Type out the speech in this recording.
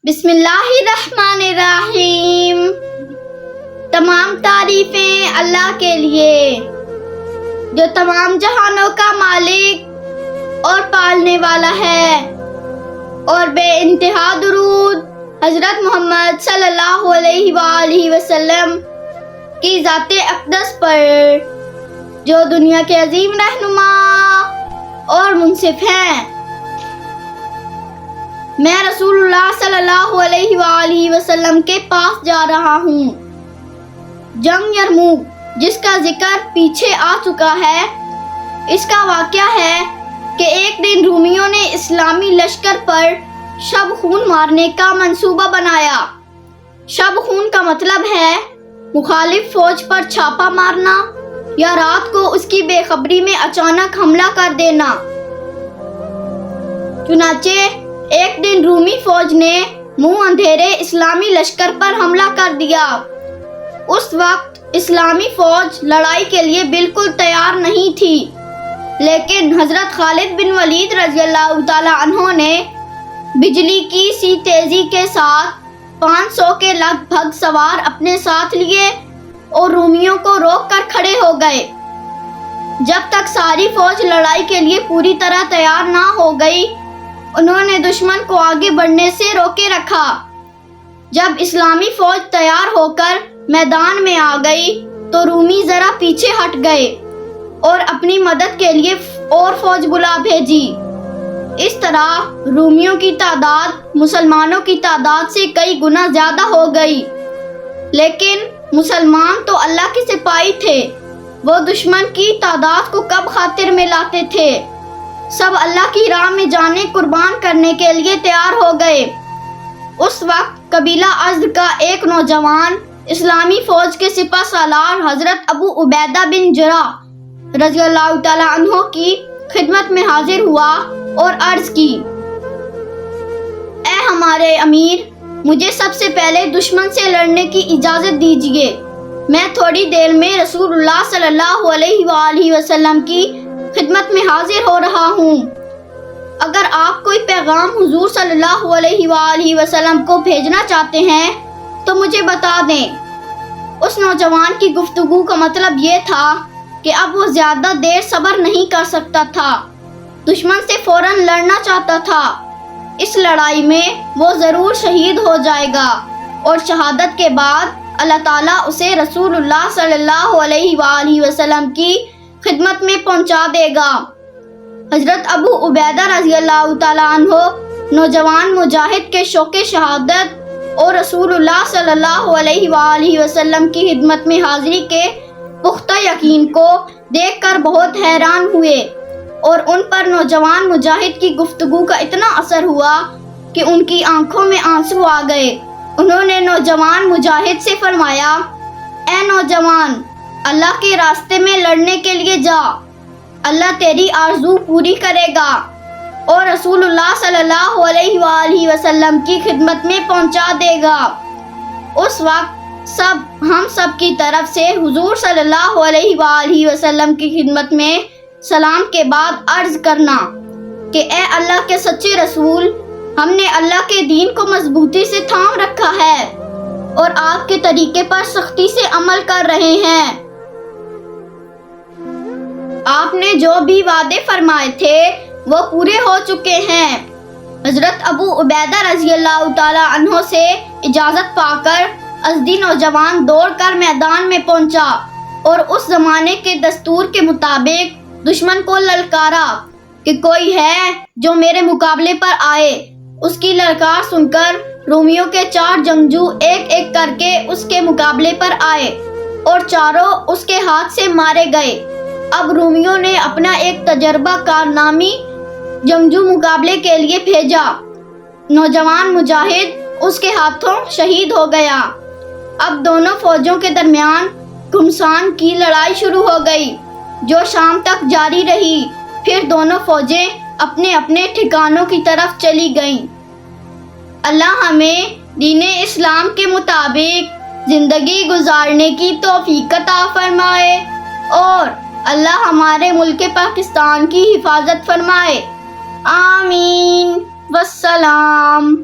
بسم اللہ الرحمن الرحیم۔ تمام تعریفیں اللہ کے لیے جو تمام جہانوں کا مالک اور پالنے والا ہے، اور بے انتہا درود حضرت محمد صلی اللہ علیہ وآلہ وسلم کی ذات اقدس پر جو دنیا کے عظیم رہنما اور منصف ہیں۔ میں رسول اللہ صلی اللہ علیہ وآلہ وسلم کے پاس جا رہا ہوں۔ جنگ یرموک جس کا ذکر پیچھے آ چکا ہے، اس کا واقعہ ہے کہ ایک دن رومیوں نے اسلامی لشکر پر شب خون مارنے کا منصوبہ بنایا۔ شب خون کا مطلب ہے مخالف فوج پر چھاپا مارنا یا رات کو اس کی بے خبری میں اچانک حملہ کر دینا۔ چنانچہ ایک دن رومی فوج نے منہ اندھیرے اسلامی لشکر پر حملہ کر دیا۔ اس وقت اسلامی فوج لڑائی کے لیے بالکل تیار نہیں تھی، لیکن حضرت خالد بن ولید رضی اللہ تعالی عنہ نے بجلی کی سی تیزی کے ساتھ 500 کے لگ بھگ سوار اپنے ساتھ لیے اور رومیوں کو روک کر کھڑے ہو گئے۔ جب تک ساری فوج لڑائی کے لیے پوری طرح تیار نہ ہو گئی، انہوں نے دشمن کو آگے بڑھنے سے روکے رکھا۔ جب اسلامی فوج تیار ہو کر میدان میں آ گئی تو رومی ذرا پیچھے ہٹ گئے اور اپنی مدد کے لیے اور فوج بلا بھیجی۔ اس طرح رومیوں کی تعداد مسلمانوں کی تعداد سے کئی گنا زیادہ ہو گئی، لیکن مسلمان تو اللہ کے سپاہی تھے، وہ دشمن کی تعداد کو کب خاطر میں لاتے تھے۔ سب اللہ کی راہ میں جانیں قربان کرنے کے لیے تیار ہو گئے۔ اس وقت قبیلہ ازد کا ایک نوجوان اسلامی فوج کے سپہ سالار حضرت ابو عبیدہ بن جراح رضی اللہ تعالی عنہ کی خدمت میں حاضر ہوا اور عرض کی، اے ہمارے امیر، مجھے سب سے پہلے دشمن سے لڑنے کی اجازت دیجیے۔ میں تھوڑی دیر میں رسول اللہ صلی اللہ علیہ وآلہ وسلم کی خدمت میں حاضر ہو رہا ہوں۔ اگر آپ کوئی پیغام حضور صلی اللہ علیہ وآلہ وسلم کو بھیجنا چاہتے ہیں تو مجھے بتا دیں۔ اس نوجوان کی گفتگو کا مطلب یہ تھا کہ اب وہ زیادہ دیر صبر نہیں کر سکتا تھا، دشمن سے فوراً لڑنا چاہتا تھا۔ اس لڑائی میں وہ ضرور شہید ہو جائے گا اور شہادت کے بعد اللہ تعالیٰ اسے رسول اللہ صلی اللہ علیہ وآلہ وسلم کی خدمت میں پہنچا دے گا۔ حضرت ابو عبیدہ رضی اللہ تعالی عنہ نوجوان مجاہد کے شوق شہادت اور رسول اللہ صلی اللہ علیہ وآلہ وسلم کی خدمت میں حاضری کے پختہ یقین کو دیکھ کر بہت حیران ہوئے، اور ان پر نوجوان مجاہد کی گفتگو کا اتنا اثر ہوا کہ ان کی آنکھوں میں آنسو آ گئے۔ انہوں نے نوجوان مجاہد سے فرمایا، اے نوجوان، اللہ کے راستے میں لڑنے کے لیے جا، اللہ تیری آرزو پوری کرے گا اور رسول اللہ صلی اللہ علیہ وآلہ وسلم کی خدمت میں پہنچا دے گا۔ اس وقت ہم سب کی طرف سے حضور صلی اللہ علیہ وآلہ وسلم کی خدمت میں سلام کے بعد عرض کرنا کہ اے اللہ کے سچے رسول، ہم نے اللہ کے دین کو مضبوطی سے تھام رکھا ہے اور آپ کے طریقے پر سختی سے عمل کر رہے ہیں۔ آپ نے جو بھی وعدے فرمائے تھے وہ پورے ہو چکے ہیں۔ حضرت ابو عبیدہ رضی اللہ تعالی عنہ سے اجازت پا کر ازدی نوجوان دوڑ کر میدان میں پہنچا اور اس زمانے کے دستور کے مطابق دشمن کو للکارا کہ کوئی ہے جو میرے مقابلے پر آئے۔ اس کی للکار سن کر رومیوں کے 4 جنگجو ایک ایک کر کے اس کے مقابلے پر آئے اور چاروں اس کے ہاتھ سے مارے گئے۔ اب رومیوں نے اپنا ایک تجربہ کار نامی جنگجو مقابلے کے لیے بھیجا۔ نوجوان مجاہد اس کے ہاتھوں شہید ہو گیا۔ اب دونوں فوجوں کے درمیان گھمسان کی لڑائی شروع ہو گئی جو شام تک جاری رہی۔ پھر دونوں فوجیں اپنے اپنے ٹھکانوں کی طرف چلی گئیں۔ اللہ ہمیں دین اسلام کے مطابق زندگی گزارنے کی توفیق عطا فرمائے اور اللہ ہمارے ملک پاکستان کی حفاظت فرمائے۔ آمین۔ والسلام۔